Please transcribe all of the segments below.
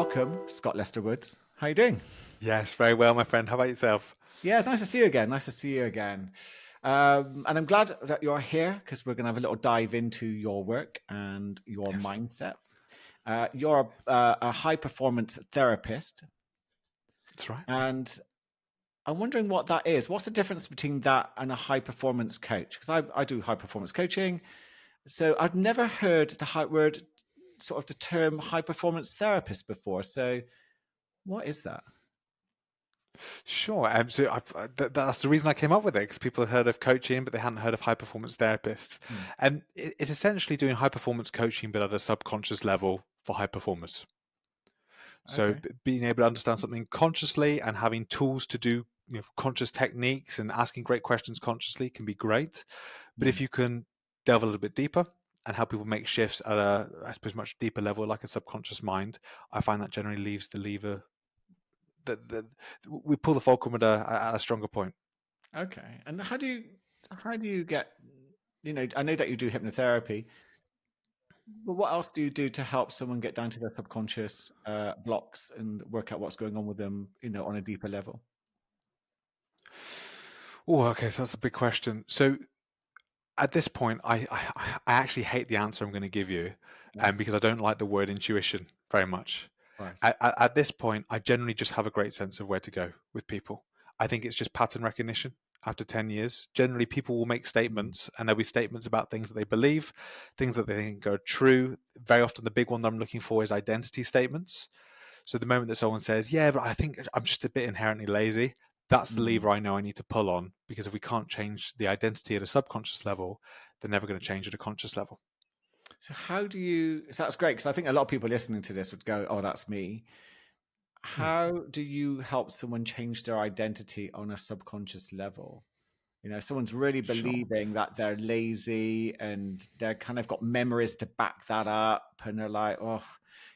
welcome, Scott Lester-Woods. How are you doing? Yes, very well, my friend. How about yourself? Yeah, it's nice to see you again. Nice to see you again. And I'm glad that you're here because we're going to have a little dive into your work and your Yes, mindset. You're a high performance therapist, that's right. and I'm wondering what that is. What's the difference between that and a high performance coach? Because I do high performance coaching. So I've never heard the term high performance therapist before. So what is that? Sure. That's the reason I came up with it, because people had heard of coaching, but they hadn't heard of high performance therapists. Hmm. And it's essentially doing high performance coaching, but at a subconscious level for high performers. So Okay. being able to understand something consciously and having tools to do conscious techniques and asking great questions consciously can be great. But if Hmm. you can delve a little bit deeper and help people make shifts at a, I suppose, much deeper level, like a subconscious mind, I find that generally leaves the lever that we pull the fulcrum at a stronger point. Okay. And how do you get, I know that you do hypnotherapy, but what else do you do to help someone get down to their subconscious blocks and work out what's going on with them, on a deeper level? Oh, okay. So that's a big question. So at this point, I actually hate the answer I'm going to give you, Yeah. because I don't like the word intuition very much. Right. At this point, I generally just have a great sense of where to go with people. I think it's just pattern recognition. After 10 years, generally people will make Mm. statements, and there'll be statements about things that they believe, things that they think are true. Very often, the big one that I'm looking for is identity statements. So the moment that someone says, "Yeah, but I think I'm just a bit inherently lazy," that's the Mm. lever I know I need to pull on, because if we can't change the identity at a subconscious level, they're never going to change at a conscious level. So that's great because I think a lot of people listening to this would go, "Oh, that's me." Hmm. How do you help someone change their identity on a subconscious level? Someone's really Sure. believing that they're lazy and they're kind of got memories to back that up. And they're like, oh,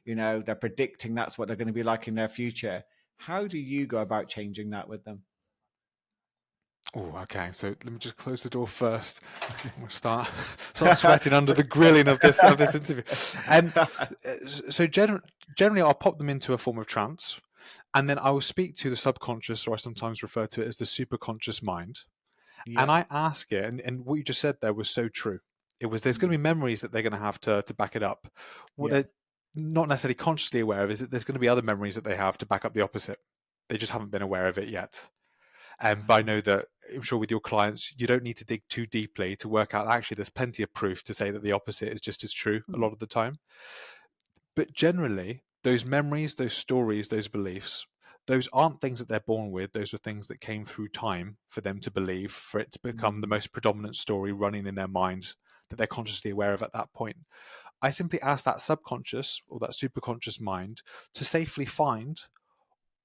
they're predicting that's what they're going to be like in their future. How do you go about changing that with them? Oh, okay. So let me just close the door first. I'm gonna start sweating under the grilling of this interview. And generally, I'll pop them into a form of trance, and then I will speak to the subconscious, or I sometimes refer to it as the superconscious mind. Yeah. And I ask it, and what you just said there was so true. It was, there's going Mm. to be memories that they're going to have to back it up. What Yeah. they're not necessarily consciously aware of is that there's going to be other memories that they have to back up the opposite. They just haven't been aware of it yet. But I know that, I'm sure with your clients, you don't need to dig too deeply to work out actually there's plenty of proof to say that the opposite is just as true a Mm. lot of the time. But generally, those memories, those stories, those beliefs, those aren't things that they're born with. Those are things that came through time for them to believe, for it to become the Mm. most predominant story running in their mind that they're consciously aware of at that point. I simply ask that subconscious or that superconscious mind to safely find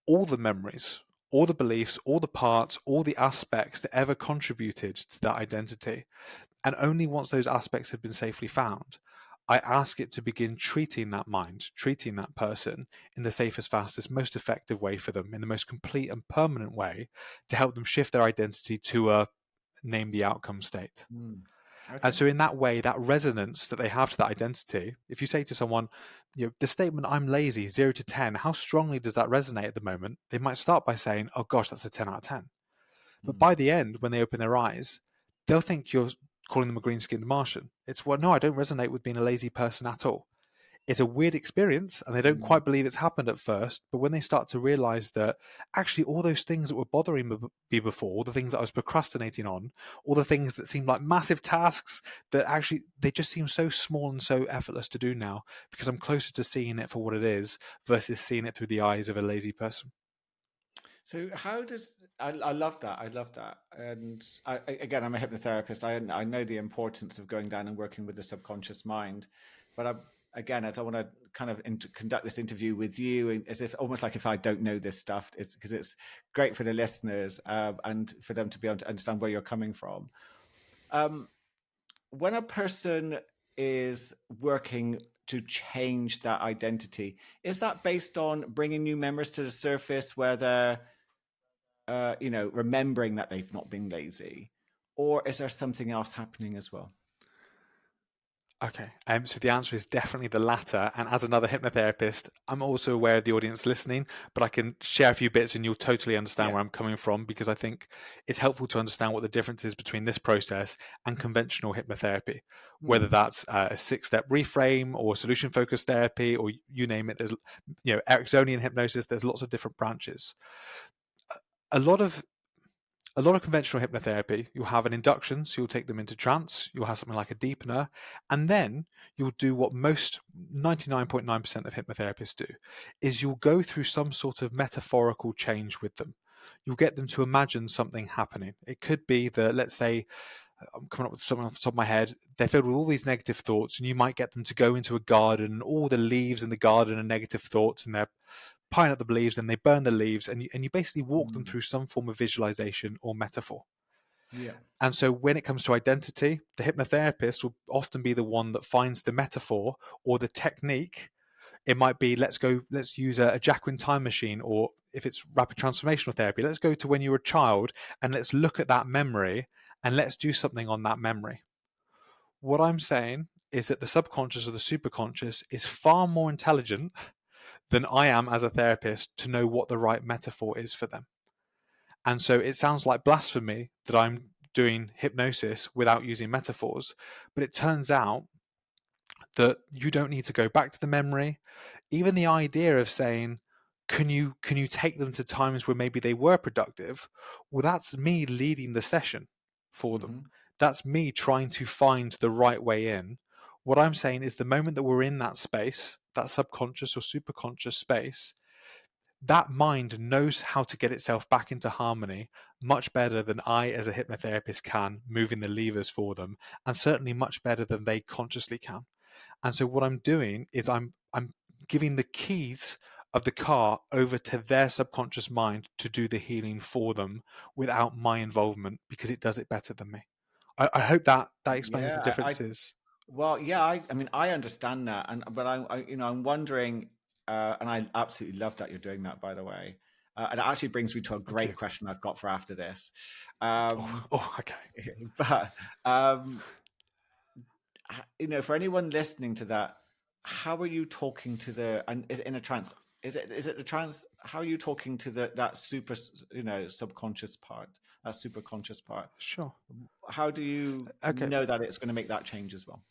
all the memories, all the beliefs, all the parts, all the aspects that ever contributed to that identity. And only once those aspects have been safely found, I ask it to begin treating that mind, treating that person in the safest, fastest, most effective way for them, in the most complete and permanent way, to help them shift their identity to a name the outcome state. Mm. And Okay. so, in that way, that resonance that they have to that identity, if you say to someone, the statement, "I'm lazy," 0 to 10, how strongly does that resonate at the moment? They might start by saying, "Oh gosh, that's a 10 out of 10." But Mm. by the end, when they open their eyes, they'll think you're calling them a green skinned Martian. It's, well, no, I don't resonate with being a lazy person at all. It's a weird experience, and they don't Mm. quite believe it's happened at first. But when they start to realize that actually all those things that were bothering me before, all the things that I was procrastinating on, all the things that seemed like massive tasks, that actually they just seem so small and so effortless to do now, because I'm closer to seeing it for what it is versus seeing it through the eyes of a lazy person. So how does I love that. I love that. And again, I'm a hypnotherapist. I know the importance of going down and working with the subconscious mind, but again, I don't want to kind of conduct this interview with you as if almost like if I don't know this stuff. It's because it's great for the listeners and for them to be able to understand where you're coming from. Um, when a person is working to change that identity, is that based on bringing new memories to the surface where they're remembering that they've not been lazy, or is there something else happening as well? Okay. So the answer is definitely the latter. And as another hypnotherapist, I'm also aware of the audience listening, but I can share a few bits and you'll totally understand Yeah. where I'm coming from, because I think it's helpful to understand what the difference is between this process and conventional hypnotherapy, whether Hmm. that's a 6-step reframe or solution focused therapy, or you name it. There's, Ericksonian hypnosis. There's lots of different branches. A lot of a lot of conventional hypnotherapy, you'll have an induction, so you'll take them into trance, you'll have something like a deepener, and then you'll do what most 99.9% of hypnotherapists do, is you'll go through some sort of metaphorical change with them. You'll get them to imagine something happening. It could be that, let's say, I'm coming up with something off the top of my head, they're filled with all these negative thoughts, and you might get them to go into a garden, and all the leaves in the garden are negative thoughts, and they're pine up the leaves, and they burn the leaves, and you basically walk them Hmm. through some form of visualization or metaphor. Yeah. And so when it comes to identity, the hypnotherapist will often be the one that finds the metaphor or the technique. It might be, let's use a Jacqueline time machine, or if it's rapid transformational therapy, let's go to when you were a child and let's look at that memory and let's do something on that memory. What I'm saying is that the subconscious or the superconscious is far more intelligent than I am as a therapist to know what the right metaphor is for them. And so it sounds like blasphemy that I'm doing hypnosis without using metaphors, but it turns out that you don't need to go back to the memory. Even the idea of saying, can you take them to times where maybe they were productive? Well, that's me leading the session for them. Hmm. That's me trying to find the right way in. What I'm saying is the moment that we're in that space, that subconscious or superconscious space, that mind knows how to get itself back into harmony much better than I, as a hypnotherapist, can, moving the levers for them, and certainly much better than they consciously can. And so what I'm doing is I'm giving the keys of the car over to their subconscious mind to do the healing for them without my involvement, because it does it better than me. I hope that explains Yeah. the differences. Well, yeah. I mean, I understand that, and but I'm wondering, and I absolutely love that you're doing that, by the way. And it actually brings me to a Thank you. great question I've got for after this. Oh, Um, oh, okay. but um, for anyone listening to that, how are you talking to the and is it in a trance? Is it the trance? How are you talking to that super subconscious part, that super conscious part? Sure. How do you Okay. know that it's going to make that change as well?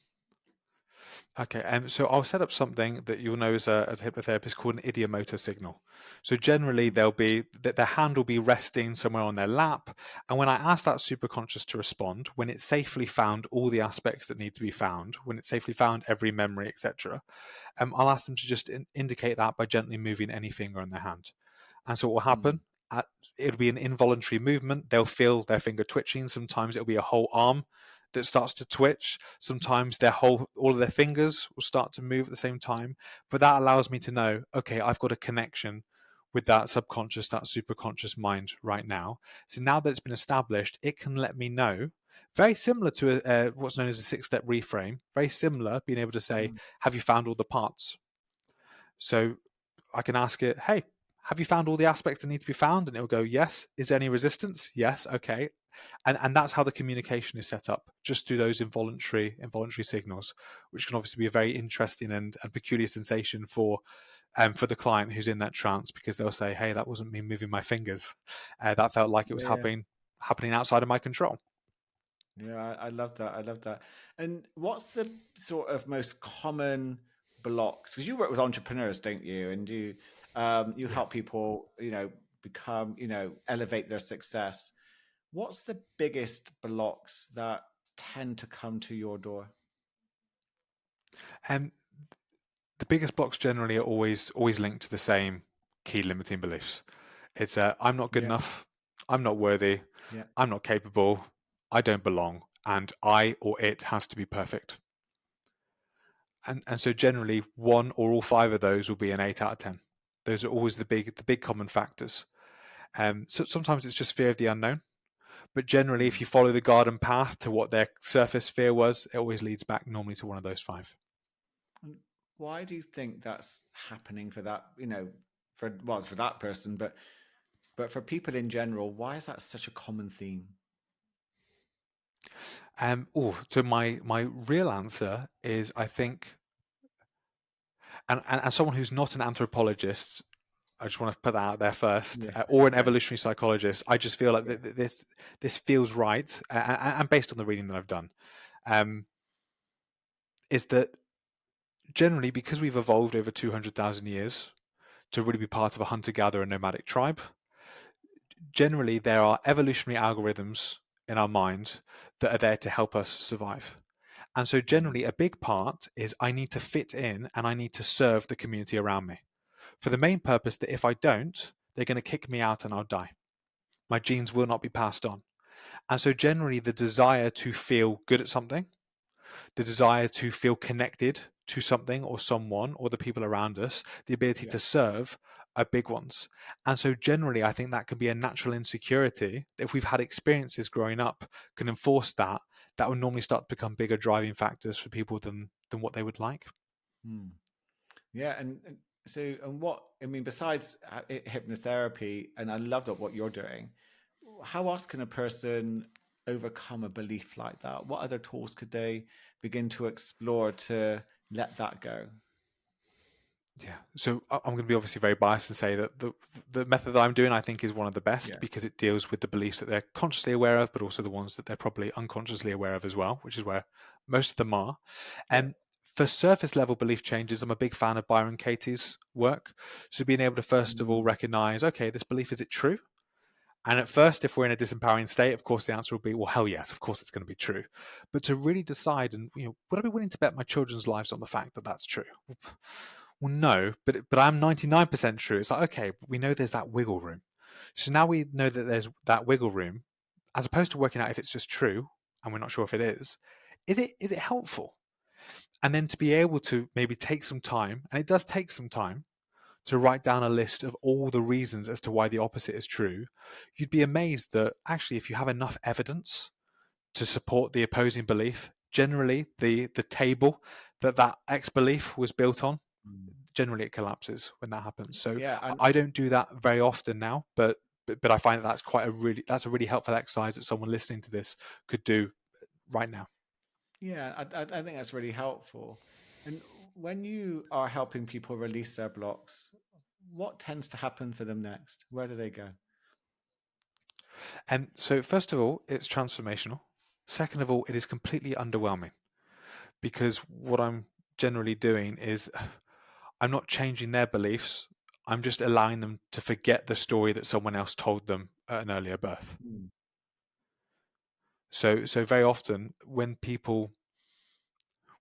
Okay, so I'll set up something that you'll know as a hypnotherapist called an idiomotor signal. So generally, Mm, they'll be that their hand will be resting somewhere on their lap, and when I ask that superconscious to respond, when it's safely found all the aspects that need to be found, when it's safely found every memory, etc., I'll ask them to just indicate that by gently moving any finger on their hand. And so what will mm, happen? It'll be an involuntary movement. They'll feel their finger twitching. Sometimes it'll be a whole arm that starts to twitch. Sometimes all of their fingers will start to move at the same time. But that allows me to know, okay, I've got a connection with that subconscious, that superconscious mind right now. So now that it's been established, it can let me know. Very similar to what's known as a 6-step reframe. Very similar, being able to say, mm. "Have you found all the parts?" So I can ask it, "Hey, have you found all the aspects that need to be found?" And it'll go, "Yes." "Is there any resistance?" "Yes." "Okay." And that's how the communication is set up, just through those involuntary signals, which can obviously be a very interesting and peculiar sensation for the client who's in that trance, because they'll say, "Hey, that wasn't me moving my fingers. That felt like it was Yeah, happening outside of my control." yeah, I love that. I love that. And what's the sort of most common blocks? Because you work with entrepreneurs, don't you? And you Yeah. help people, become, elevate their success. What's the biggest blocks that tend to come to your door? And the biggest blocks generally are always linked to the same key limiting beliefs. It's I'm not good Yeah, enough, I'm not worthy, yeah. I'm not capable, I don't belong, and I or it has to be perfect. And so generally one or all five of those will be an 8 out of 10. Those are always the big common factors. So sometimes it's just fear of the unknown, but generally if Mm. you follow the garden path to what their surface fear was, it always leads back normally to one of those five. And why do you think that's happening for that? For that person, but for people in general, why is that such a common theme? So my real answer is, I think, and someone who's not an anthropologist, I just want to put that out there first, Yeah. or an Yeah. evolutionary psychologist. I just feel like Yeah. this feels right, and based on the reading that I've done, um, is that generally, because we've evolved over 200,000 years to really be part of a hunter-gatherer nomadic tribe, generally there are evolutionary algorithms in our mind that are there to help us survive. And so Mm. generally a big part is I need to fit in and I need to serve the community around me, for the main purpose that if I don't, they're going to kick me out and I'll die. My genes will not be passed on. And so generally the desire to feel good at something, the desire to feel connected to something or someone or the people around us, the ability Yeah. to serve, are big ones. And so generally I think that can be a natural insecurity that if we've had experiences growing up can enforce that, that would normally start to become bigger driving factors for people than what they would like. Mm. Yeah, and so, and what I mean, besides hypnotherapy, and I love that what you're doing. How else can a person overcome a belief like that? What other tools could they begin to explore to let that go? Yeah. So I'm going to be obviously very biased and say that the method that I'm doing, I think, is one of the best Yeah, because it deals with the beliefs that they're consciously aware of, but also the ones that they're probably unconsciously aware of as well, which is where most of them are. yeah, And for surface level belief changes, I'm a big fan of Byron Katie's work. So being able to first of all mm, recognize, okay, this belief, is it true? And at first, if we're in a disempowering state, of course, the answer will be, well, hell yes, of course it's going to be true. But to really decide, and would I be willing to bet my children's lives on the fact that that's true? Well, no, but I'm 99% true. It's like, okay, we know there's that wiggle room. So now we know that there's that wiggle room, as opposed to working out if it's just true, and we're not sure if it is. Is it helpful? And then to be able to maybe take some time, and it does take some time, to write down a list of all the reasons as to why the opposite is true, you'd be amazed that actually, if you have enough evidence to support the opposing belief, generally the table that X belief was built on, mm. generally it collapses when that happens. So Yeah, and I don't do that very often now, but I find that that's a really helpful exercise that someone listening to this could do right now. yeah, I think that's really helpful. And when you are helping people release their blocks, what tends to happen for them next? Where do they go? And so first of all, it's transformational. Second of all, it is completely underwhelming, because what I'm generally doing is I'm not changing their beliefs. I'm just allowing them to forget the story that someone else told them at an earlier birth. Mm, So very often when people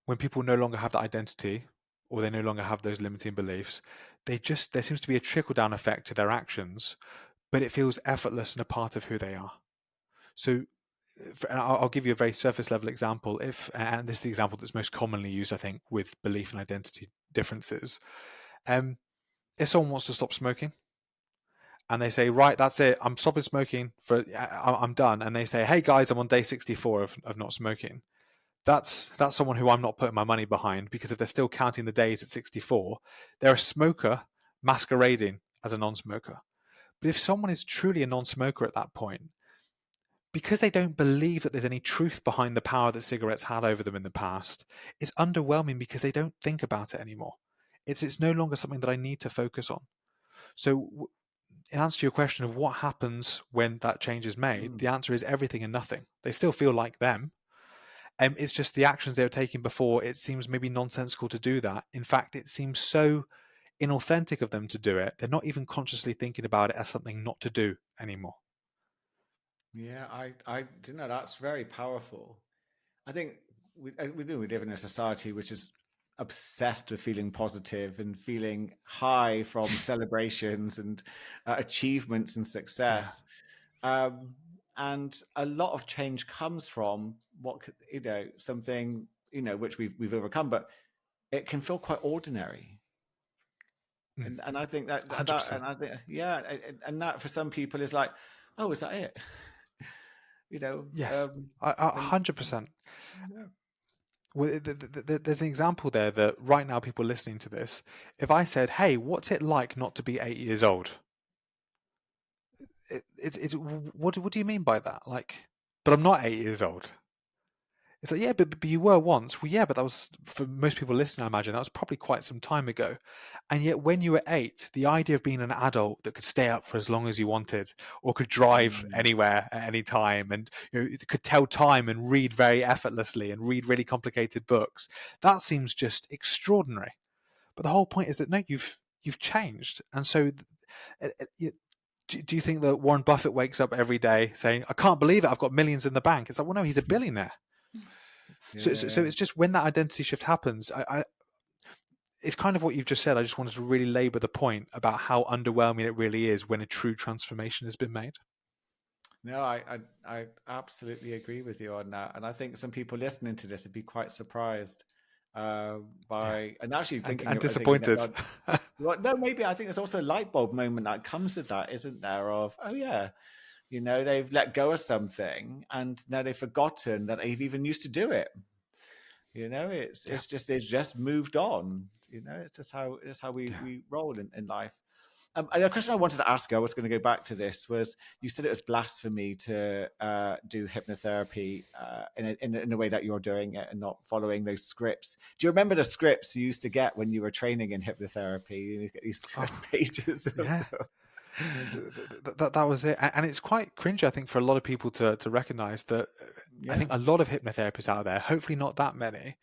no longer have that identity, or they no longer have those limiting beliefs, there seems to be a trickle down effect to their actions, but it feels effortless and a part of who they are. So and I'll give you a very surface level example. And this is the example that's most commonly used, I think, with belief and identity differences. Um, if someone wants to stop smoking, and they say, right, that's it, I'm stopping smoking, I'm done, and they say, hey guys, I'm on day 64 of not smoking, that's someone who I'm not putting my money behind, because if they're still counting the days at 64, they're a smoker masquerading as a non-smoker. But if someone is truly a non-smoker at that point, because they don't believe that there's any truth behind the power that cigarettes had over them in the past, it's underwhelming because they don't think about it anymore. It's no longer something that I need to focus on. So in answer to your question of what happens when that change is made, mm. the answer is everything and nothing. They still feel like them. It's just the actions they were taking before, it seems maybe nonsensical to do that. In fact, it seems so inauthentic of them to do it. They're not even consciously thinking about it as something not to do anymore. Yeah, I do know that's very powerful. I think we live in a society which is obsessed with feeling positive and feeling high from celebrations and achievements and Yeah. success. Um, and a lot of change comes from something which we've overcome, but it can feel quite ordinary. Mm, And I think that 100%. and I think yeah, and that for some people is like, oh, is that it? you know, Yes, um, and 100%. Well, there's an example there that right now, people listening to this, if I said, hey, what's it like not to be 8 years old? It's what do you mean by that? Like, but I'm not 8 years old. It's like, yeah, but you were once. Well, yeah, but that was, for most people listening, I imagine, that was probably quite some time ago. And yet when you were 8, the idea of being an adult that could stay up for as long as you wanted, or could drive Mm. anywhere at any time, and could tell time and read very effortlessly and read really complicated books, that seems just extraordinary. But the whole point is that no, you've changed. And so do you think that Warren Buffett wakes up every day saying, I can't believe it, I've got millions in the bank? It's like, well, no, he's a billionaire. So Yeah. it's just when that identity shift happens, it's kind of what you've just said. I just wanted to really labour the point about how underwhelming it really is when a true transformation has been made. No, I absolutely agree with you on that, and I think some people listening to this would be quite surprised Yeah, by, and actually and thinking that, disappointed. well, no, maybe I think there's also a light bulb moment that comes with that, isn't there? Of, oh yeah, they've let go of something, and now they've forgotten that they've even used to do it. Yeah. It's just moved on. It's just how we Yeah. we roll in life. And a question I wanted to ask you, I was going to go back to this, was you said it was blasphemy to do hypnotherapy in a way that you're doing it and not following those scripts. Do you remember the scripts you used to get when you were training in hypnotherapy? You get these Oh, pages of yeah. them. That was it. And it's quite cringy, I think, for a lot of people to recognize that. I Yeah, think a lot of hypnotherapists out there, hopefully not that many.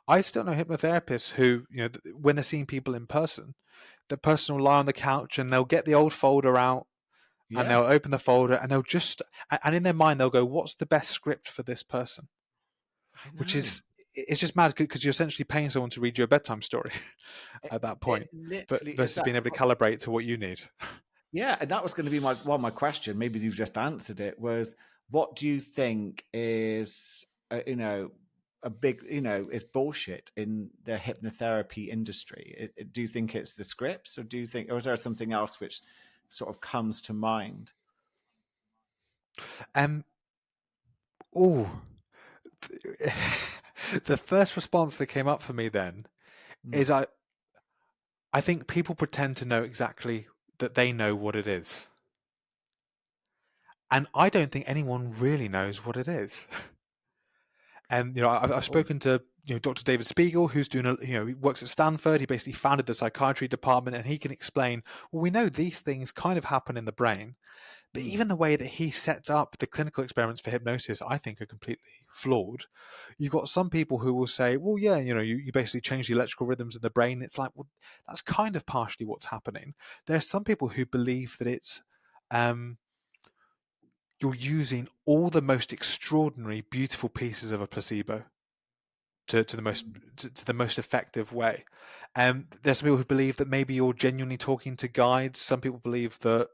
I still know hypnotherapists who, when they're seeing people in person, the person will lie on the couch and they'll get the old folder out and yeah, they'll open the folder and they'll just, and in their mind, they'll go, what's the best script for this person? I Which know. is, it's just mad because you're essentially paying someone to read you a bedtime story It, at that it point, literally is versus that. being able to calibrate to what you need. Yeah, and that was going to be my question. Maybe you've just answered it. Was, what do you think is a big is bullshit in the hypnotherapy industry? Do you think it's the scripts, or do you think, or is there something else which sort of comes to mind? Um, oh, the first response that came up for me then Mm. is I think people pretend to know exactly that they know what it is. And I don't think anyone really knows what it is. And I've Oh, spoken to Dr. David Spiegel, who's doing he works at Stanford. He basically founded the psychiatry department, and he can explain. Well, we know these things kind of happen in the brain, but mm. even the way that he sets up the clinical experiments for hypnosis, I think, are completely flawed. You've got some people who will say, well, yeah, you basically change the electrical rhythms in the brain. It's like, well, that's kind of partially what's happening. There are some people who believe that it's um, you're using all the most extraordinary, beautiful pieces of a placebo to the most Mm. to the most effective way. There's some people who believe that maybe you're genuinely talking to guides. Some people believe that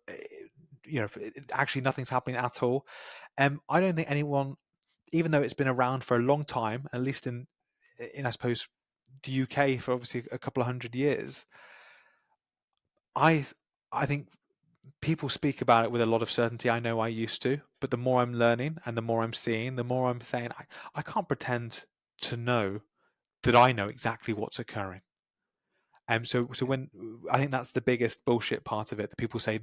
actually nothing's happening at all. I don't think anyone, even though it's been around for a long time, at least in I suppose the UK for obviously a couple of 100 years, I I think people speak about it with a lot of certainty. I know I used to, but the more I'm learning and the more I'm seeing, the more I'm saying I can't pretend to know that I know exactly what's occurring. So when I think that's the biggest bullshit part of it, that people say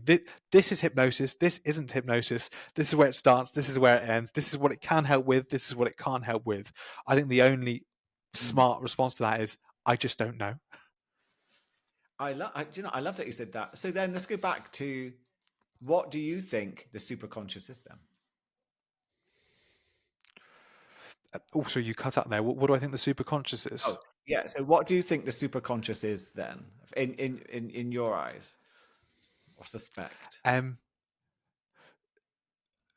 this is hypnosis, this isn't hypnosis, this is where it starts, this is where it ends, this is what it can help with, this is what it can't help with. I think the only Mm. smart response to that is I just don't know. I love that you said that. So then let's go back to, what do you think the superconscious is then? Also, you cut out there. What do I think the superconscious is? Oh, yeah. So what do you think the superconscious is then, in your eyes, or suspect? Um,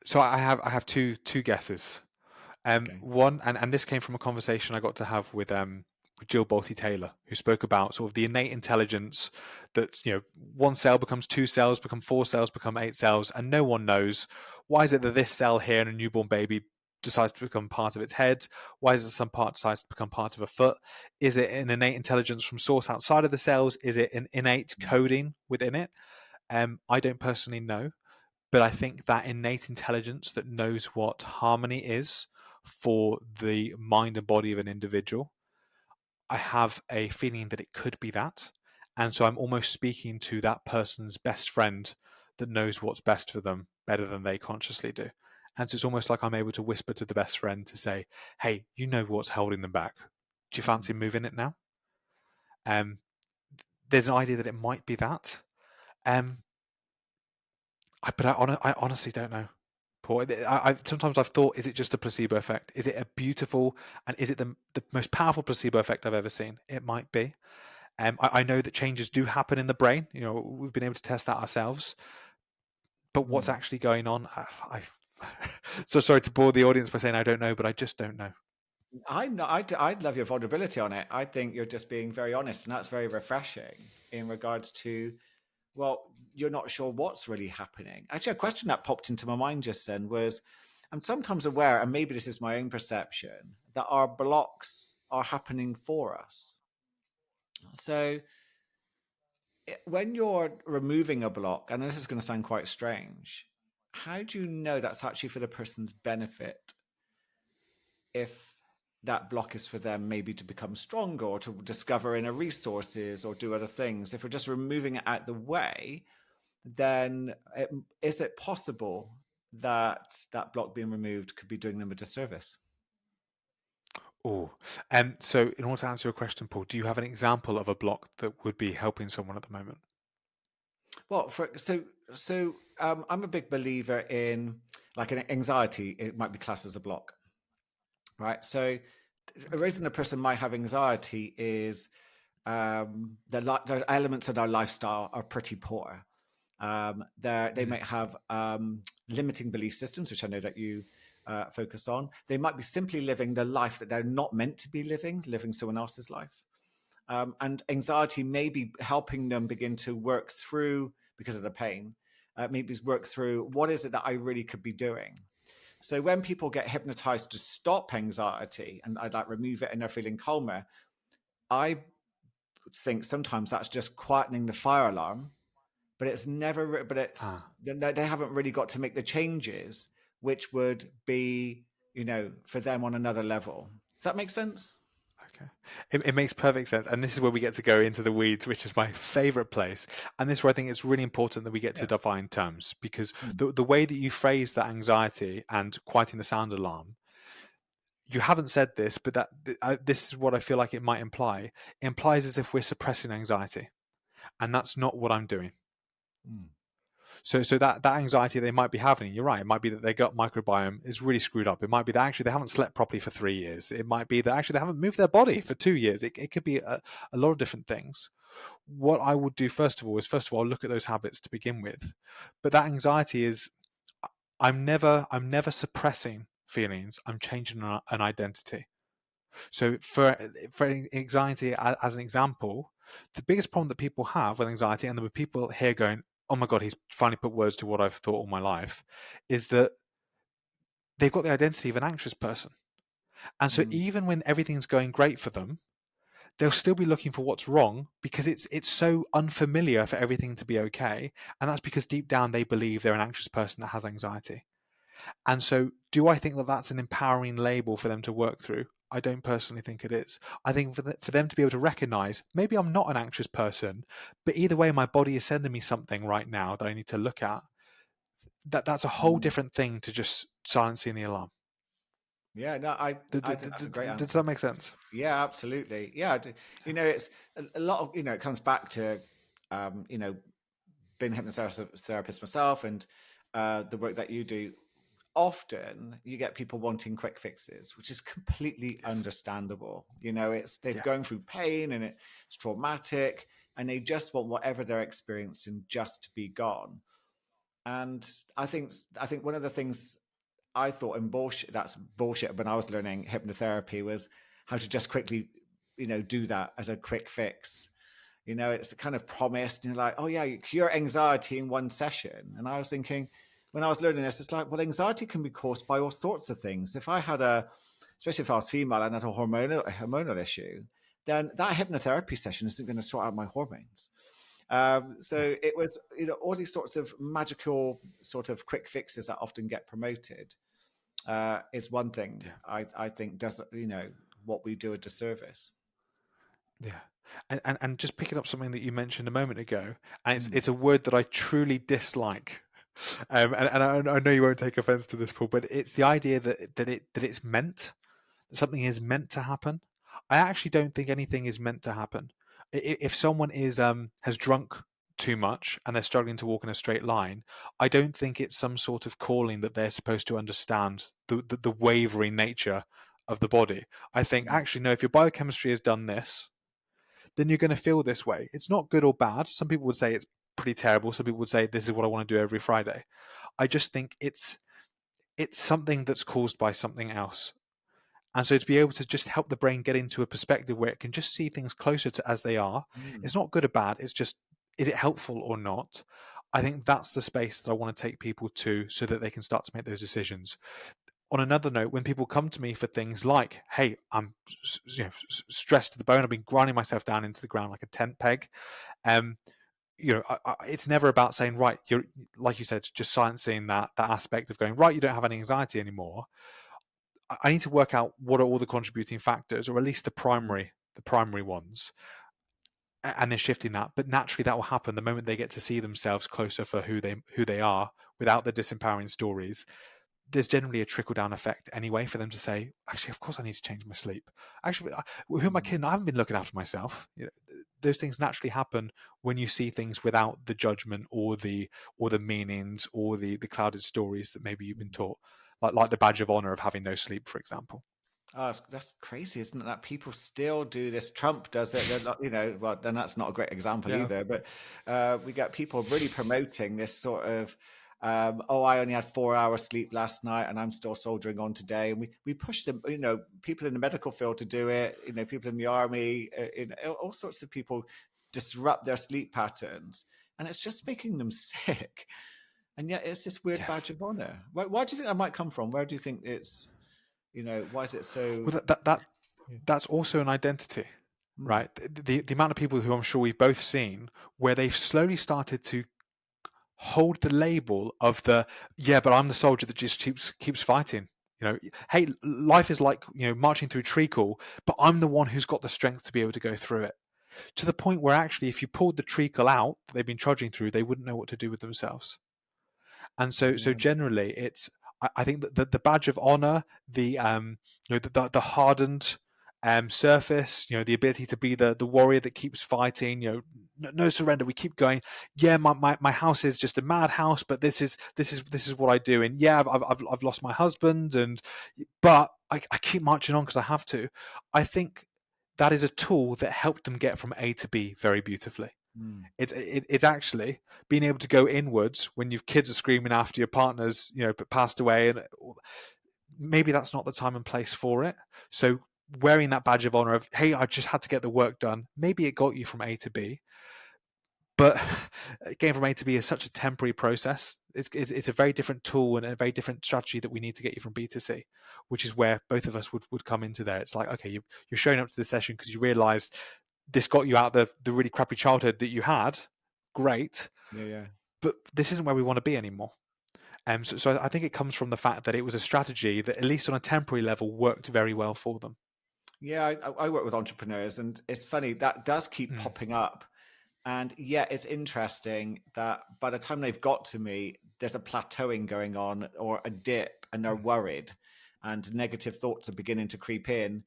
so I have two guesses. Okay. One, and this came from a conversation I got to have with Jill Bolte Taylor, who spoke about sort of the innate intelligence that, one cell becomes two cells, become four cells, become eight cells, and no one knows why is it that this cell here in a newborn baby decides to become part of its head? Why is it some part decides to become part of a foot? Is it an innate intelligence from source outside of the cells? Is it an innate coding within it? I don't personally know, but I think that innate intelligence that knows what harmony is for the mind and body of an individual, I have a feeling that it could be that. And so I'm almost speaking to that person's best friend that knows what's best for them better than they consciously do. And so it's almost like I'm able to whisper to the best friend to say, hey, you know what's holding them back. Do you fancy Mm. moving it now? Um, there's an idea that it might be that. Um, I honestly don't know, Paul. Sometimes I've thought, is it just a placebo effect? Is it a beautiful, and is it the most powerful placebo effect I've ever seen? It might be. I know that changes do happen in the brain. You know, we've been able to test that ourselves. But what's Mm. actually going on? So sorry to bore the audience by saying I don't know, but I just don't know. I know. I'd love your vulnerability on it. I think you're just being very honest, and that's very refreshing in regards to, well, you're not sure what's really happening. Actually, a question that popped into my mind just then was, I'm sometimes aware, and maybe this is my own perception, that our blocks are happening for us. So when you're removing a block, and this is going to sound quite strange, how do you know that's actually for the person's benefit if that block is for them maybe to become stronger or to discover inner resources or do other things? If we're just removing it out the way, then is it possible that that block being removed could be doing them a disservice? Oh, so in order to answer your question, Paul, do you have an example of a block that would be helping someone at the moment? Well, I'm a big believer in like an anxiety. It might be classed as a block, right? So a reason a person might have anxiety is their elements of their lifestyle are pretty poor. They Mm, might have limiting belief systems, which I know that you focus on. They might be simply living the life that they're not meant to be living someone else's life. And anxiety may be helping them begin to work through, because of the pain, maybe work through what is it that I really could be doing. So when people get hypnotized to stop anxiety and I like remove it and they're feeling calmer, I think sometimes that's just quietening the fire alarm, but it's never, but it's, ah, they haven't really got to make the changes, which would be, for them on another level. Does that make sense? okay. It makes perfect sense. And this is where we get to go into the weeds, which is my favorite place. And this is where I think it's really important that we get to Yeah. define terms, because Mm. the way that you phrase that anxiety and quieting the sound alarm, you haven't said this, but this is what I feel like it might imply. It implies as if we're suppressing anxiety. And that's not what I'm doing. Mm. So that anxiety they might be having, you're right. It might be that their gut microbiome is really screwed up. It might be that actually they haven't slept properly for 3 years. It might be that actually they haven't moved their body for 2 years. It could be a lot of different things. What I would do first of all look at those habits to begin with. But that anxiety is, I'm never suppressing feelings. I'm changing an identity. So for anxiety, as an example, the biggest problem that people have with anxiety, and there were people here going, "Oh my god, he's finally put words to what I've thought all my life," is that they've got the identity of an anxious person, and so Mm. even when everything's going great for them, they'll still be looking for what's wrong because it's so unfamiliar for everything to be okay, and that's because deep down they believe they're an anxious person that has anxiety. And so, do I think that that's an empowering label for them to work through? I don't personally think it is. I think for them to be able to recognize, maybe I'm not an anxious person, but either way, my body is sending me something right now that I need to look at. That's a whole Mm. different thing to just silencing the alarm. Yeah, no, I think that's a great Does answer. that make sense? Yeah, absolutely. Yeah, it's a lot of, it comes back to, being a hypnotherapist myself and the work that you do. Often you get people wanting quick fixes, which is completely Yes. understandable. It's they've Yeah. going through pain and it's traumatic, and they just want whatever they're experiencing just to be gone. And I think one of the things I thought in bullshit that's bullshit when I was learning hypnotherapy was how to just quickly, do that as a quick fix. It's kind of promised, and you're like, oh yeah, you cure anxiety in one session. And I was thinking, when I was learning this, it's like, well, anxiety can be caused by all sorts of things. If I had especially if I was female and had a hormonal issue, then that hypnotherapy session isn't going to sort out my hormones. Yeah. So it was, all these sorts of magical sort of quick fixes that often get promoted is one thing Yeah. I think does, what we do a disservice. Yeah. And just picking up something that you mentioned a moment ago, and it's Mm. it's a word that I truly dislike. And I know you won't take offense to this, Paul, but it's the idea that it's meant, that something is meant to happen. I actually don't think anything is meant to happen. If someone is has drunk too much and they're struggling to walk in a straight line, I don't think it's some sort of calling that they're supposed to understand the wavering nature of the body. I think Mm, actually no, if your biochemistry has done this, then you're going to feel this way. It's not good or bad. Some people would say it's pretty terrible. Some people would say this is what I want to do every Friday. I just think it's something that's caused by something else. And so to be able to just help the brain get into a perspective where it can just see things closer to as they are, mm, it's not good or bad. It's just, is it helpful or not? I think that's the space that I want to take people to so that they can start to make those decisions. On another note, when people come to me for things like, hey, I'm stressed to the bone, I've been grinding myself down into the ground like a tent peg. Um, it's never about saying, right, you're, like you said, just silencing that aspect of going, right, you don't have any anxiety anymore. I need to work out what are all the contributing factors, or at least the mm, primary ones, and then shifting that. But naturally, that will happen the moment they get to see themselves closer for who they are, without the disempowering stories. There's generally a trickle down effect anyway for them to say, actually, of course, I need to change my sleep. Actually, who am I mm. kidding? I haven't been looking after myself. Those things naturally happen when you see things without the judgment or the meanings or the clouded stories that maybe you've been taught, like the badge of honor of having no sleep, for example. Oh, that's crazy, isn't it? That people still do this. Trump does it. They're not, well, then that's not a great example Yeah. either. But we get people really promoting this sort of, oh, I only had 4 hours sleep last night, and I'm still soldiering on today. And we push them, people in the medical field to do it. People in the army, all sorts of people disrupt their sleep patterns, and it's just making them sick. And yet, it's this weird Yes. badge of honor. Why do you think that might come from? Where do you think it's, why is it so? Well, that's also an identity, Mm, right? The amount of people who I'm sure we've both seen where they've slowly started to hold the label of yeah, but I'm the soldier that just keeps fighting. Hey, life is like marching through treacle, but I'm the one who's got the strength to be able to go through it. To the point where actually, if you pulled the treacle out that they've been trudging through, they wouldn't know what to do with themselves. And so yeah. generally, it's I think that the badge of honor, the hardened surface, the ability to be the warrior that keeps fighting, no surrender. We keep going. Yeah, my house is just a madhouse, but this is what I do. And yeah, I've lost my husband, but I keep marching on because I have to. I think that is a tool that helped them get from A to B very beautifully. Mm, It's actually being able to go inwards when your kids are screaming after your partner's passed away, and maybe that's not the time and place for it. So wearing that badge of honor of, hey, I just had to get the work done, maybe it got you from A to B, but getting from A to B is such a temporary process. It's a very different tool and a very different strategy that we need to get you from B to C, which is where both of us would come into there. It's like, okay, you're showing up to the session because you realized this got you out the really crappy childhood that you had. Great, yeah, yeah. but this isn't where we want to be anymore. So I think it comes from the fact that it was a strategy that, at least on a temporary level, worked very well for them. Yeah, I work with entrepreneurs, and it's funny that does keep Mm, popping up. And yeah, it's interesting that by the time they've got to me, there's a plateauing going on or a dip, and they're mm, worried, and negative thoughts are beginning to creep in.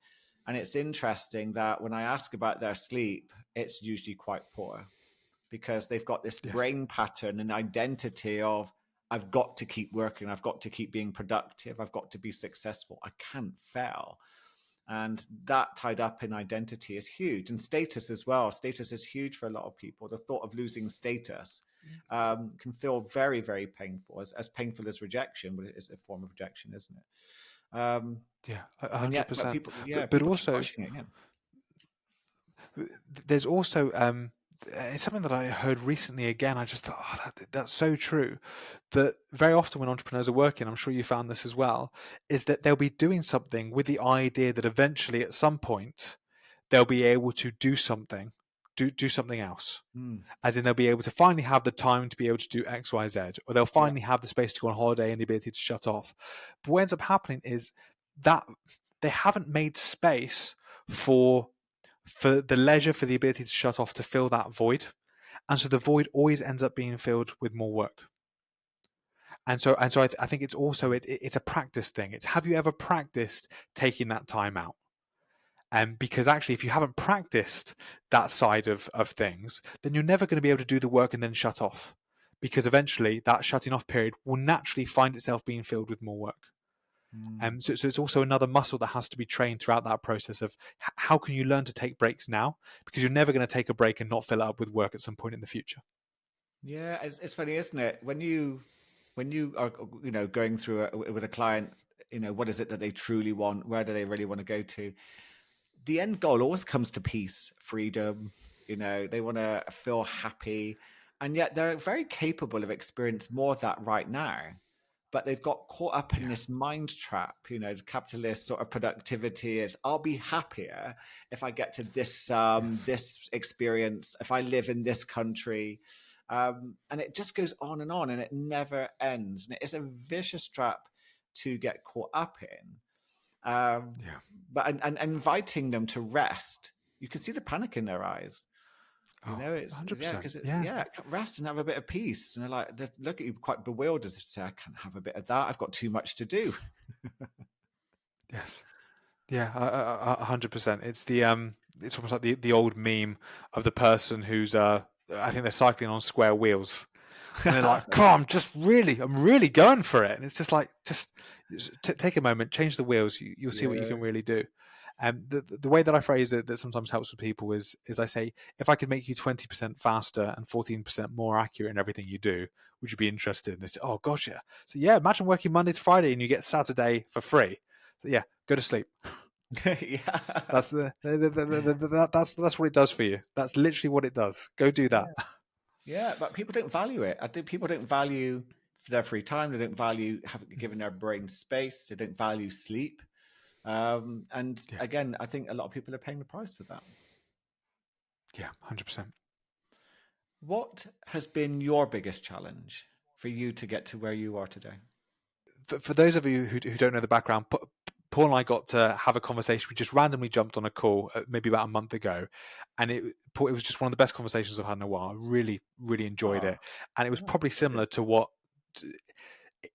And it's interesting that when I ask about their sleep, it's usually quite poor, because they've got this yes. brain pattern and identity of, I've got to keep working, I've got to keep being productive, I've got to be successful, I can't fail. And that tied up in identity is huge, and status as well. Status is huge for a lot of people. The thought of losing status can feel very, very painful, as painful as rejection, but it is a form of rejection, isn't it? Yeah, And hundred yet, but percent. people, yeah, But people keep also, pushing it. Yeah. there's also it's something that I heard recently again. I just thought, oh, that's so true. That very often when entrepreneurs are working, I'm sure you found this as well, is that they'll be doing something with the idea that eventually, at some point, they'll be able to do something else. Mm, As in, they'll be able to finally have the time to be able to do X, Y, Z, or they'll yeah. finally have the space to go on holiday and the ability to shut off. But what ends up happening is that they haven't made space for the leisure, for the ability to shut off, to fill that void. And so the void always ends up being filled with more work. And so I think it's also it's a practice thing. It's, have you ever practiced taking that time out? And because actually, if you haven't practiced that side of things, then you're never going to be able to do the work and then shut off, because eventually that shutting off period will naturally find itself being filled with more work. Mm. So it's also another muscle that has to be trained throughout that process of how can you learn to take breaks now, because you're never going to take a break and not fill it up with work at some point in the future. Yeah, it's funny, isn't it? When you are, going through with a client, what is it that they truly want? Where do they really want to go to? The end goal always comes to peace, freedom. They want to feel happy, and yet they're very capable of experiencing more of that right now. But they've got caught up in Yeah. this mind trap, the capitalist sort of productivity is, I'll be happier if I get to this Yes. this experience, if I live in this country. And it just goes on and it never ends. And it is a vicious trap to get caught up in. Yeah. But and inviting them to rest, you can see the panic in their eyes. Oh, It's, yeah, 100%. because it's, Yeah. yeah, rest and have a bit of peace. And they're like, they look at you quite bewildered as to say, I can't have a bit of that. I've got too much to do. Yes. Yeah, 100%. It's almost like the old meme of the person who's I think they're cycling on square wheels, and they're like, "God, I'm really going for it." And it's just like, just take a moment, change the wheels. You'll see what you Yeah. can really do. And the way that I phrase it that sometimes helps with people is I say, if I could make you 20% faster and 14% more accurate in everything you do, would you be interested? And they say, "Oh gosh, yeah." So yeah, imagine working Monday to Friday and you get Saturday for free. So yeah, go to sleep. Yeah. That's that's what it does for you. That's literally what it does. Go do that. Yeah. Yeah. But people don't value it. I think people don't value their free time. They don't value having given their brain space. They don't value sleep. And Yeah, again, I think a lot of people are paying the price of that. yeah, 100%. What has been your biggest challenge for you to get to where you are today? For those of you who don't know the background, Paul and I got to have a conversation. We just randomly jumped on a call maybe about a month ago, and it was just one of the best conversations I've had in a while. I really, really enjoyed Oh, it, and it was oh, probably brilliant. similar to what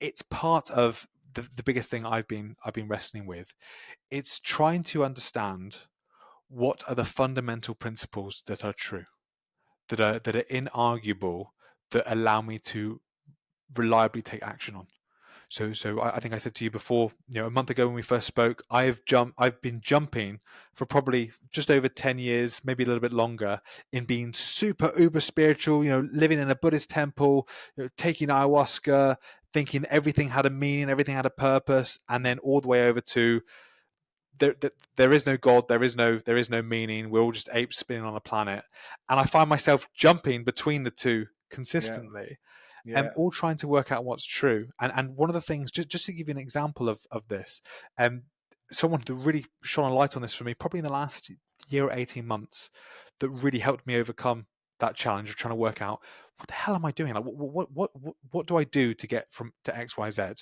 it's part of the biggest thing I've been wrestling with. It's trying to understand what are the fundamental principles that are true, that are inarguable, that allow me to reliably take action on. So I think I said to you before, a month ago when we first spoke, I've been jumping for probably just over 10 years, maybe a little bit longer, in being super uber spiritual, living in a Buddhist temple, taking ayahuasca, thinking everything had a meaning, everything had a purpose, and then all the way over to there is no God, there is no meaning. We're all just apes spinning on a planet, and I find myself jumping between the two Yeah. consistently, Yeah. all trying to work out what's true. And one of the things, just to give you an example of this, someone that really shone a light on this for me, probably in the last year or 18 months, that really helped me overcome that challenge of trying to work out what the hell am I doing? Like, what do I do to get from to X, Y, Z?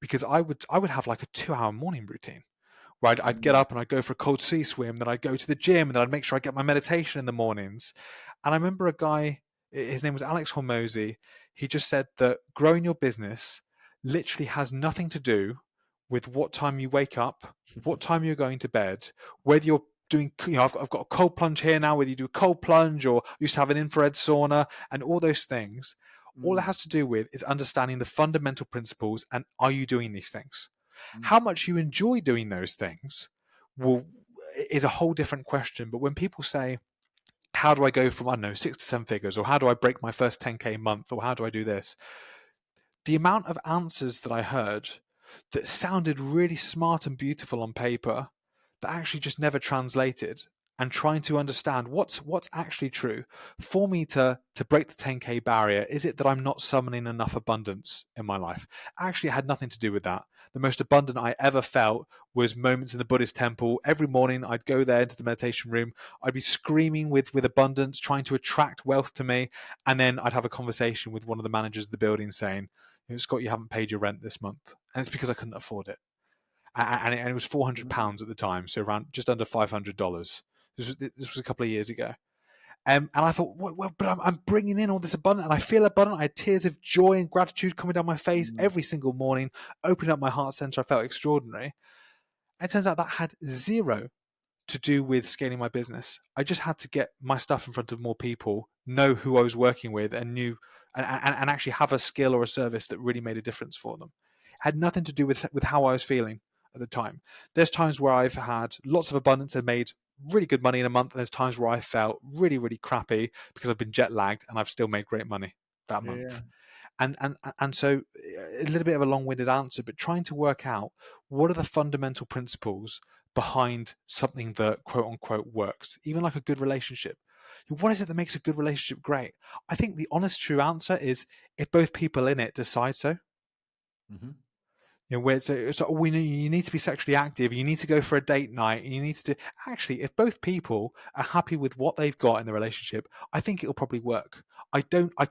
Because I would have like a 2-hour morning routine where I'd get Mm, up and I'd go for a cold sea swim, then I'd go to the gym, and then I'd make sure I get my meditation in the mornings. And I remember a guy, his name was Alex Hormozy. He just said that growing your business literally has nothing to do with what time you wake up, what time you're going to bed, whether you're doing, I've got a cold plunge here now, whether you do a cold plunge or used to have an infrared sauna and all those things. All it mm, has to do with is understanding the fundamental principles and are you doing these things? mm, How much you enjoy doing those things will is a whole different question. But when people say, how do I go from, I don't know, 6 to 7 figures, or how do I break my first 10K month, or how do I do this? The amount of answers that I heard that sounded really smart and beautiful on paper that actually just never translated, and trying to understand what's actually true for me to break the 10K barrier. Is it that I'm not summoning enough abundance in my life? Actually, it had nothing to do with that. The most abundant I ever felt was moments in the Buddhist temple. Every morning I'd go there into the meditation room, I'd be screaming with abundance, trying to attract wealth to me, and then I'd have a conversation with one of the managers of the building saying, Scott, you haven't paid your rent this month. And it's because I couldn't afford it. And it was mm. £400 at the time, so around just under $500. This was a couple of years ago. And I thought, well, but I'm bringing in all this abundance, and I feel abundant. I had tears of joy and gratitude coming down my face Mm. every single morning. Opening up my heart center, I felt extraordinary. And it turns out that had zero to do with scaling my business. I just had to get my stuff in front of more people, know who I was working with, and and actually have a skill or a service that really made a difference for them. It had nothing to do with how I was feeling at the time. There's times where I've had lots of abundance and made really good money in a month, and there's times where I felt really, really crappy because I've been jet lagged and I've still made great money that Yeah. month. And so a little bit of a long-winded answer, but trying to work out what are the fundamental principles behind something that quote unquote works, even like a good relationship. What is it that makes a good relationship great? I think the honest true answer is if both people in it decide so. Mm-hmm. Where we know you need to be sexually active, you need to go for a date night, and you need to do. Actually, if both people are happy with what they've got in the relationship, I think it'll probably work. I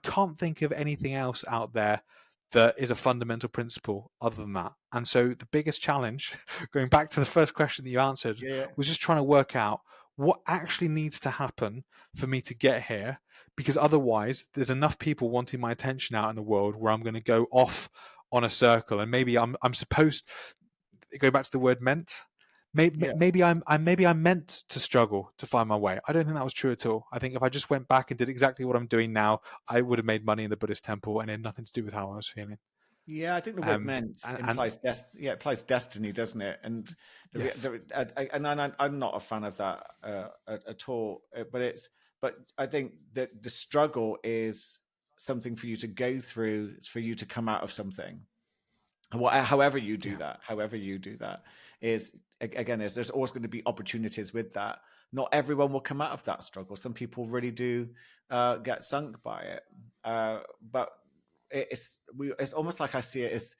can't think of anything else out there that is a fundamental principle other than that. And so the biggest challenge, going back to the first question that you answered, Yeah. was just trying to work out what actually needs to happen for me to get here, because otherwise there's enough people wanting my attention out in the world where I'm going to go off on a circle, and maybe I'm supposed to go back to the word meant. Yeah. Maybe I'm meant to struggle to find my way. I don't think that was true at all. I think if I just went back and did exactly what I'm doing now, I would have made money in the Buddhist temple, and it had nothing to do with how I was feeling. Yeah, I think the word meant And implies yeah, it implies destiny, doesn't it? And yes, I'm not a fan of that at all. But I think that the struggle is something for you to go through, for you to come out of something. However you do yeah, that, is again, there's always going to be opportunities with that. Not everyone will come out of that struggle. Some people really do get sunk by it. But it's almost like I see it as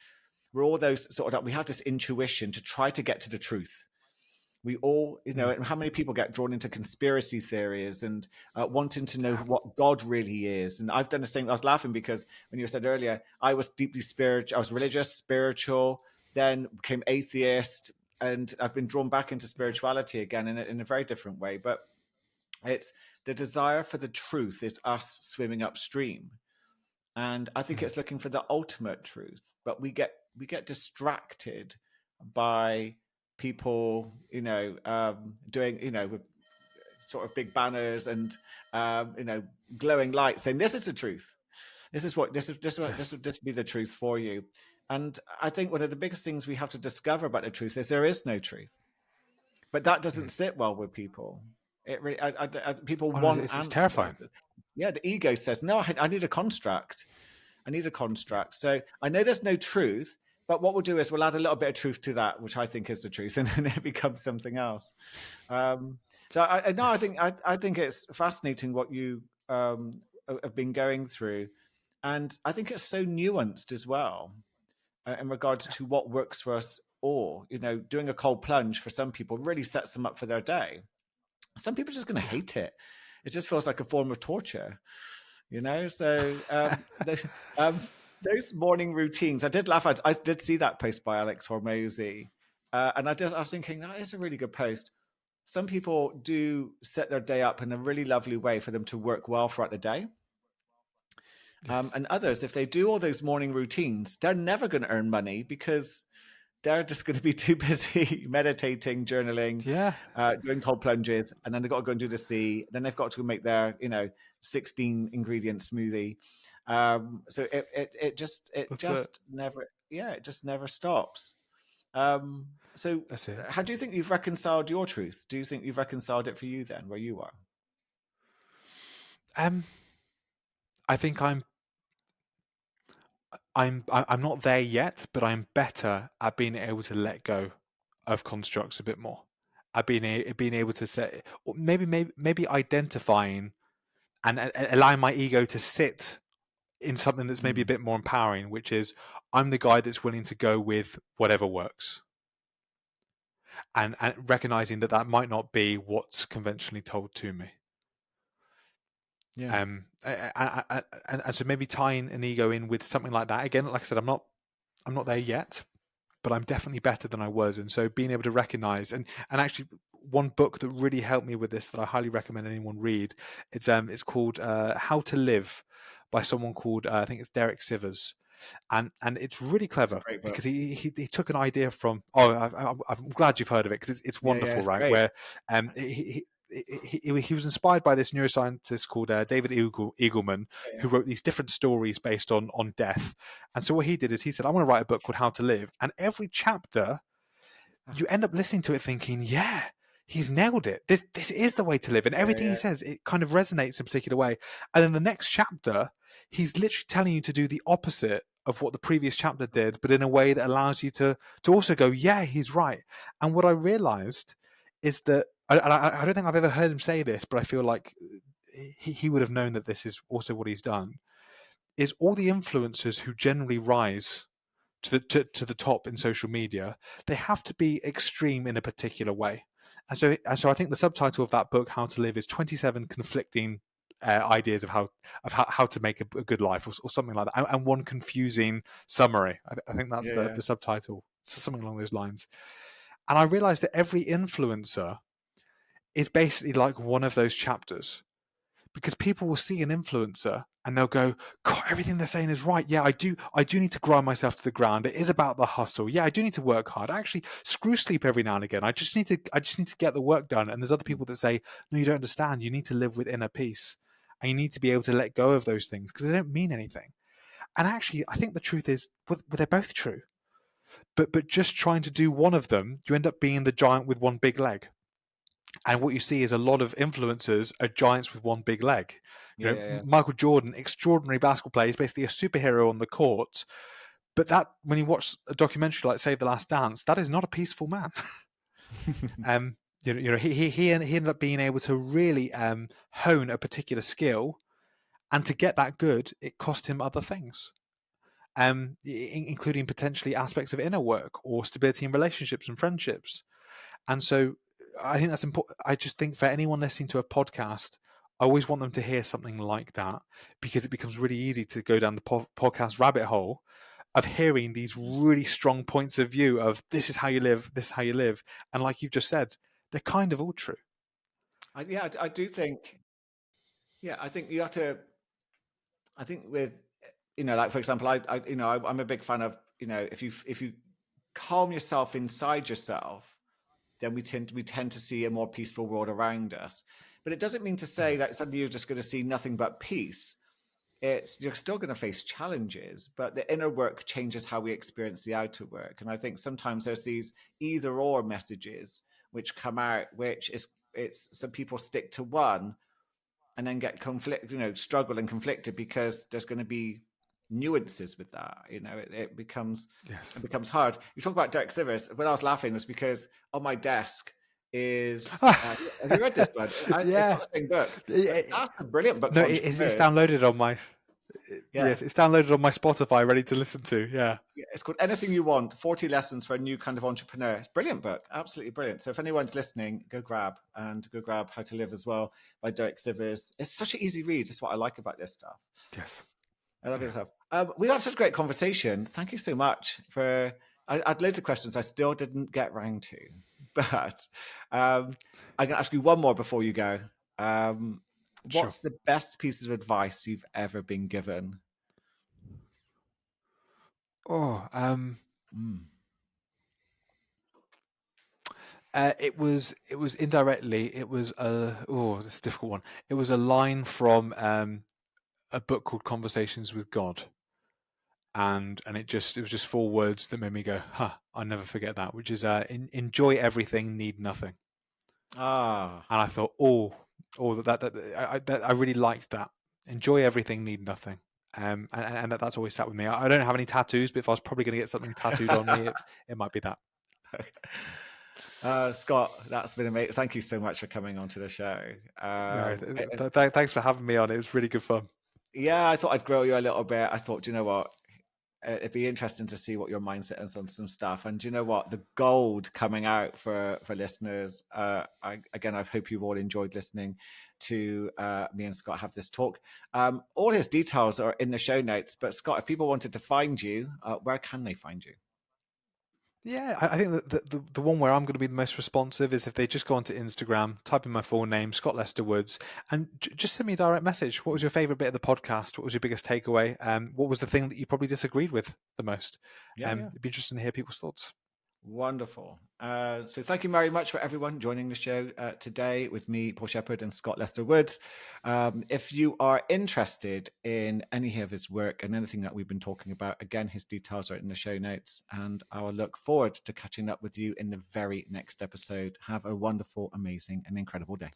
we're all those sort of, we have this intuition to try to get to the truth. We all, mm, how many people get drawn into conspiracy theories and wanting to know what God really is. And I've done the same. I was laughing because when you said earlier, I was deeply spiritual, I was religious, spiritual, then became atheist, and I've been drawn back into spirituality again in a very different way. But it's the desire for the truth is us swimming upstream, and I think mm, it's looking for the ultimate truth. But we get distracted by people, doing, with sort of big banners and glowing lights saying this is the truth. This yes, would this be the truth for you. And I think one of the biggest things we have to discover about the truth is there is no truth. But that doesn't mm. sit well with people. It really, people Oh no, want it's terrifying. answers. Yeah, the ego says no. I need a construct. I need a construct. So I know there's no truth, but what we'll do is we'll add a little bit of truth to that, which I think is the truth, and then it becomes something else. So no, Yes, I think it's fascinating what you have been going through, and I think it's so nuanced as well in regards yeah, to what works for us all. Doing a cold plunge for some people really sets them up for their day. Some people are just going to yeah. hate it. It just feels like a form of torture. So um, those morning routines, I did laugh at. I did see that post by Alex Hormozy, and I was thinking that is a really good post. Some people do set their day up in a really lovely way for them to work well throughout the day. Yes, And others, if they do all those morning routines, they're never going to earn money because they're just going to be too busy meditating, journaling, yeah. doing cold plunges, and then they've got to go and do the sea. Then they've got to make their 16 ingredient smoothie. So it That's it. just never, yeah, it just never stops. So That's it. how do you think you've reconciled your truth? Do you think you've reconciled it for you then, where you are? Um, I think I'm not there yet, but I'm better at being able to let go of constructs a bit more. At being able to say, or maybe identifying and allowing my ego to sit in something that's maybe a Mm, bit more empowering, which is I'm the guy that's willing to go with whatever works, and recognizing that that might not be what's conventionally told to me. yeah. And so maybe tying an ego in with something like that again. Like I said, I'm not there yet, but I'm definitely better than I was. And so being able to recognize and actually one book that really helped me with this that I highly recommend anyone read. It's called How to Live by someone called I think it's Derek Sivers, and it's really It's a clever great book. because he took an idea from I'm glad you've heard of it because it's Yeah, yeah, wonderful, it's right? great. Where he was inspired by this neuroscientist called David Eagleman, Yeah, who wrote these different stories based on death. And so what he did is he said, "I want to write a book called How to Live," and every chapter yeah, you end up listening to it thinking, yeah, he's nailed it. This is the way to live. And yeah, everything he yeah. says, it kind of resonates in a particular way. And then the next chapter, he's literally telling you to do the opposite of what the previous chapter did, but in a way that allows you to also go, yeah, he's right. And what I realized is that, I don't think I've ever heard him say this, but I feel like he would have known that this is also what he's done, is all the influencers who generally rise to the top in social media, they have to be extreme in a particular way. And so I think the subtitle of that book, How to Live, is 27 conflicting ideas of how to make a good life, or something like that, and one confusing summary. I think that's Yeah, the yeah. subtitle, so something along those lines. And I realized that every influencer is basically like one of those chapters, because people will see an influencer and they'll go, God, everything they're saying is right. Yeah, I do need to grind myself to the ground. It is about the hustle. Yeah, I do need to work hard. Actually, screw sleep every now and again. I just need to get the work done. And there's other people that say, no, you don't understand. You need to live with inner peace. And you need to be able to let go of those things because they don't mean anything. And actually, I think the truth is, well, they're both true. But just trying to do one of them, you end up being the giant with one big leg. And what you see is a lot of influencers are giants with one big leg. Yeah, yeah, yeah. Michael Jordan, extraordinary basketball player, is basically a superhero on the court. But that, when you watch a documentary like Save the Last Dance, that is not a peaceful man. um, he ended up being able to really hone a particular skill, and to get that good, it cost him other things, including potentially aspects of inner work or stability in relationships and friendships. And so I think that's important. I just think for anyone listening to a podcast, I always want them to hear something like that, because it becomes really easy to go down the podcast rabbit hole of hearing these really strong points of view of this is how you live, this is how you live. And like you've just said, they're kind of all true. Yeah, I do think. Yeah, I think you have to. I think with, like for example, I'm a big fan of, if you calm yourself inside yourself, then we tend to see a more peaceful world around us. But it doesn't mean to say that suddenly you're just going to see nothing but peace. You're still going to face challenges, but the inner work changes how we experience the outer work. And I think sometimes there's these either or messages which come out, which is it's some people stick to one and then get struggle and conflicted because there's going to be nuances with that. It becomes Yes. it becomes hard. You talk about Derek Sivers. When I was laughing was because on my desk is have you read this, bud? It's Yeah. not the same book, but It- that's a brilliant book no, for it's entrepreneurs. downloaded on my. Yeah. Yes, it's downloaded on my Spotify, ready to listen to. Yeah. Yeah, it's called Anything You Want, 40 Lessons for a New Kind of Entrepreneur. It's a brilliant book, absolutely brilliant. So if anyone's listening, go grab How to Live as well by Derek Sivers. It's such an easy read. It's what I like about this stuff. Yes. I love Yeah. your stuff. We had such a great conversation. Thank you so much for. I had loads of questions I still didn't get round to, but I'm going to ask you one more before you go. Sure. What's the best piece of advice you've ever been given? Oh, Mm. it was indirectly. It was it's a difficult one. It was a line from a book called Conversations with God, and it was just 4 words that made me go, huh, I'll never forget that. Which is enjoy everything, need nothing. Ah, And I thought, I really liked that. Enjoy everything, need nothing. And that's always sat with me. I don't have any tattoos, but if I was probably going to get something tattooed on me, it might be that. Scott, that's been amazing. Thank you so much for coming onto the show. No, I- thanks for having me on. It was really good fun. yeah, I thought I'd grow you a little bit. I thought, do you know what? It'd be interesting to see what your mindset is on some stuff. And do you know what? The gold coming out for listeners. I hope you've all enjoyed listening to me and Scott have this talk. All his details are in the show notes. But Scott, if people wanted to find you, where can they find you? Yeah, I think that the one where I'm going to be the most responsive is if they just go onto Instagram, type in my full name, Scott Lester Woods, and just send me a direct message. What was your favorite bit of the podcast? What was your biggest takeaway? What was the thing that you probably disagreed with the most? Yeah, yeah. It'd be interesting to hear people's thoughts. Wonderful. So thank you very much for everyone joining the show today with me, Paul Sheppard, and Scott Lester Woods. If you are interested in any of his work and anything that we've been talking about, again, his details are in the show notes, and I will look forward to catching up with you in the very next episode. Have a wonderful, amazing, and incredible day.